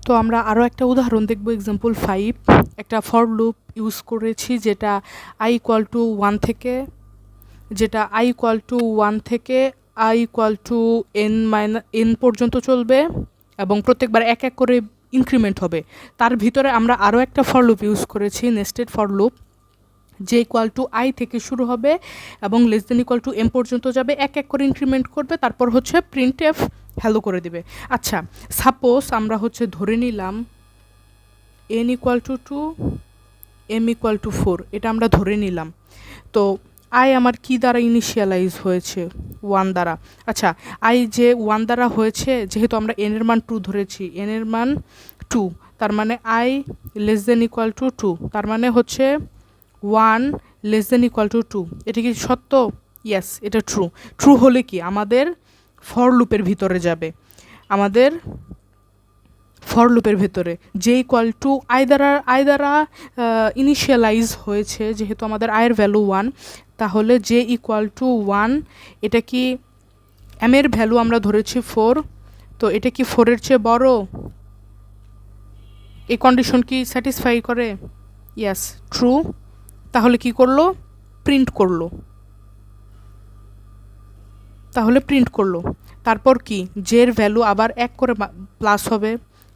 তো আমরা আরও একটা উদাহরণ দেখব, এক্সাম্পল 5। একটা ফর লুপ ইউজ করেছি যেটা i ইকুয়াল টু 1 থেকে i ইকুয়াল টু n পর্যন্ত চলবে এবং প্রত্যেকবার এক এক করে ইনক্রিমেন্ট হবে। তার ভিতরে আমরা আরও একটা ফর লুপ ইউজ করেছি, নেস্টেড ফর লুপ, যে ইকুয়াল টু i থেকে শুরু হবে এবং less than equal to m পর্যন্ত যাবে, এক এক করে ইনক্রিমেন্ট করবে, তারপর হচ্ছে প্রিন্ট এফ হ্যালো করে দিবে। আচ্ছা, সাপোজ আমরা ধরে নিলাম n equal to 2, m equal to 4, এটা আমরা ধরে নিলাম। তো i আমার কি দ্বারা ইনিশিয়ালাইজ হয়েছে? 1 দ্বারা। আচ্ছা, i যে 1 দ্বারা হয়েছে, যেহেতু আমরা n এর মান 2 ধরেছি, n এর মান 2, তার মানে i less than equal to 2, তার মানে হচ্ছে 1 লেস দেন ইকুয়াল টু 2। এটা কি সত্য? ইয়েস, এটা ট্রু হলে কি আমাদের ফর লুপের ভিতরে যাবে, আমাদের ফর লুপের ভেতরে যে ইকুয়াল টু আই দ্বারা ইনিশিয়ালাইজ হয়েছে, যেহেতু আমাদের আয়ের ভ্যালু 1, তাহলে যে ইকুয়াল টু 1, এটা কি এম এর ভ্যালু আমরা ধরেছি 4, তো এটা কি 4 এর চেয়ে বড়? এই কন্ডিশন কি স্যাটিসফাই করে? Yes, true. তাহলে কি করলো? প্রিন্ট করলো। তারপর কি, জের ভ্যালু আবার এক করে প্লাস হবে,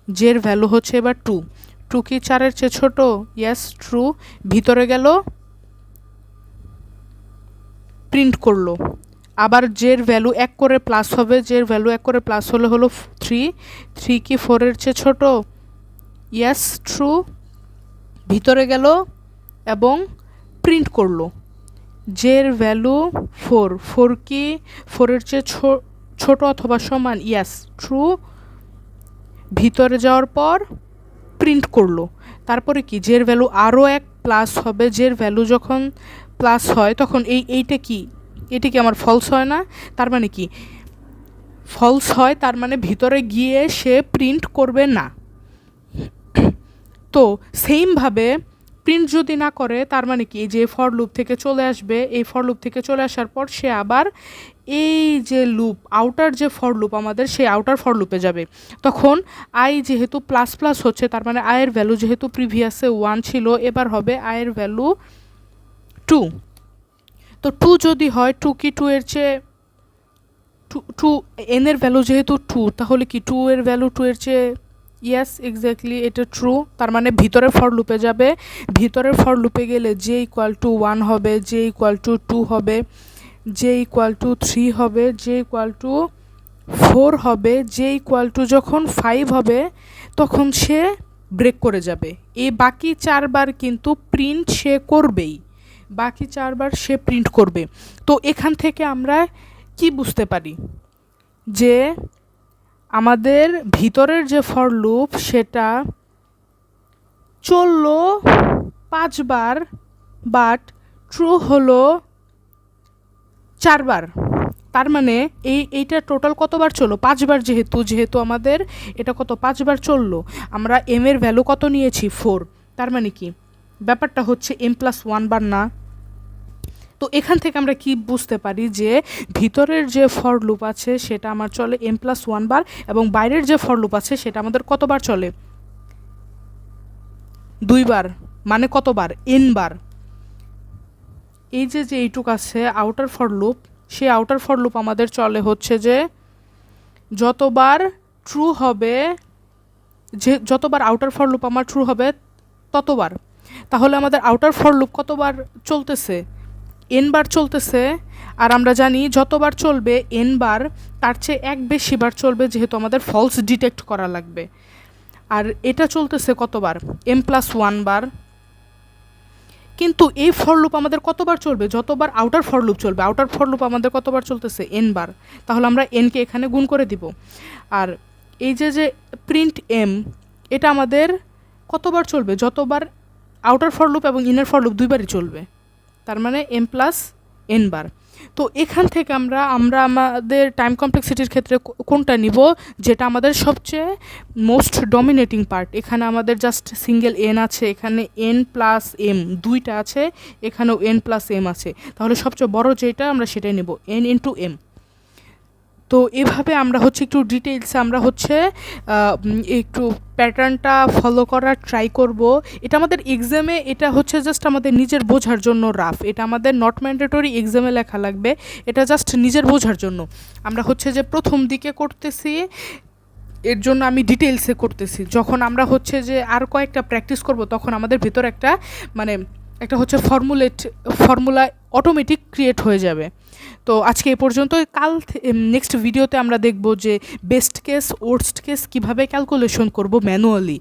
জের ভ্যালু হচ্ছে এবার 2 কি 4 এর চেয়ে ছোট? Yes, true. ভিতরে গেল, প্রিন্ট করলো। আবার জের ভ্যালু এক করে প্লাস হবে, জের ভ্যালু এক করে প্লাস হলো 3 কি 4 এর চেয়ে ছোট? Yes, true. ভিতরে গেল এবং প্রিন্ট করলো। জের ভ্যালু 4 কি 4 এর চেয়ে ছোট অথবা সমান? Yes, true. ভিতরে যাওয়ার পর প্রিন্ট করলো। তারপরে কি, জের ভ্যালু আরও এক প্লাস হবে, জের ভ্যালু যখন প্লাস হয় তখন এইটা কি আমার ফলস হয় না? তার মানে কি, ফলস হয়, তার মানে ভিতরে গিয়ে সে প্রিন্ট করবে না। তো সেইমভাবে প্রিন্ট যদি না করে, তার মানে কি, যে ফর লুপ থেকে চলে আসবে, এই ফর লুপ থেকে চলে আসার পর সে আবার এই যে লুপ, আউটার যে ফর লুপ আমাদের, সেই আউটার ফর লুপে যাবে। তখন আই যেহেতু প্লাস প্লাস হচ্ছে, তার মানে আয়ের ভ্যালু যেহেতু প্রিভিয়াসে 1 ছিল, এবার হবে আয়ের ভ্যালু 2। তো 2 যদি হয়, 2 কি 2 এর চেয়ে 2 n এর ভ্যালু যেহেতু 2, তাহলে কি 2 এর ভ্যালু 2 এর চেয়ে? ইয়েস, এক্স্যাক্টলি, এটা ট্রু। তার মানে ভিতরের ফর লুপে যাবে, ভিতরের ফর লুপে গেলে জে ইকুয়াল টু 1 হবে, জে ইকুয়াল টু 2 হবে, জে ইকুয়াল টু 3 হবে, জে ইকুয়াল টু 4 হবে, জে ইকুয়াল টু যখন 5 হবে তখন সে ব্রেক করে যাবে। এই বাকি 4 বার কিন্তু প্রিন্ট সে করবেই, বাকি 4 বার সে প্রিন্ট করবে। তো এখান থেকে আমরা কি বুঝতে পারি? যে আমাদের ভিতরের যে ফর লুপ সেটা চললো 5 বার, বাট ট্রু হলো 4 বার। তার মানে এইটা টোটাল কতবার চললো? 5 বার। যেহেতু আমাদের এটা কত 5 বার চললো, আমরা এম এর ভ্যালু কত নিয়েছি? 4। তার মানে কি, ব্যাপারটা হচ্ছে m+1 বার না। তো এখান থেকে আমরা কি বুঝতে পারি? যে ভিতরের যে ফর লুপ আছে সেটা আমার চলে m+1 বার, এবং বাইরের যে ফর লুপ আছে সেটা আমাদের কতবার চলে? 2 বার। মানে কতবার? n বার। এই যে এইটুক আছে আউটার ফর লুপ, সেই আউটার ফর লুপ আমাদের চলে হচ্ছে যে যতবার ট্রু হবে, যে যতবার আউটার ফর লুপ আমার ট্রু হবে ততবার। তাহলে আমাদের আউটার ফর লুপ কতবার চলতেছে? n বার চলতেছে। আর আমরা জানি যতবার চলবে n বার, তার চেয়ে এক বেশি বার চলবে, যেহেতু আমাদের ফলস ডিটেক্ট করা লাগবে। আর এটা চলতেছে কতবার? m+1 বার। কিন্তু এই ফর লুপ আমাদের কতবার চলবে? যতবার আউটার ফর লুপ চলবে। আউটার ফর লুপ আমাদের কতবার চলতেছে? n বার। তাহলে আমরা nকে এখানে গুণ করে দিব। আর এই যে প্রিন্ট m, এটা আমাদের কতবার চলবে? যতবার আউটার ফর লুপ এবং ইনার ফর লুপ দুইবারই চলবে, তার মানে m+n বার। তো এখান থেকে আমরা আমাদের টাইম কমপ্লেক্সিটির ক্ষেত্রে কোনটা নিব? যেটা আমাদের সবচেয়ে মোস্ট ডমিনেটিং পার্ট। এখানে আমাদের জাস্ট সিঙ্গেল n আছে, এখানে n+m দুইটা আছে, এখানেও n+m আছে। তাহলে সবচেয়ে বড় যেটা আমরা সেটাই নেব, n × m। তো এভাবে আমরা হচ্ছে একটু ডিটেইলসে আমরা হচ্ছে একটু প্যাটার্নটা ফলো করার ট্রাই করব। এটা আমাদের এক্সামে, এটা হচ্ছে জাস্ট আমাদের নিজের বোঝার জন্য রাফ, এটা আমাদের নট ম্যান্ডেটরি এক্সামে লেখা লাগবে, এটা জাস্ট নিজের বোঝার জন্য। আমরা হচ্ছে যে প্রথম দিকে করতেছি, এর জন্য আমি ডিটেলসে করতেছি। যখন আমরা হচ্ছে যে আর কয়েকটা প্র্যাকটিস করব তখন আমাদের ভেতর একটা মানে একটা হচ্ছে ফর্মুলা অটোমেটিক ক্রিয়েট হয়ে যাবে। তো আজকে এ পর্যন্ত। কাল নেক্সট ভিডিওতে আমরা দেখব যে বেস্ট কেস ওয়ার্স্ট কেস কীভাবে ক্যালকুলেশন করব ম্যানুয়ালি।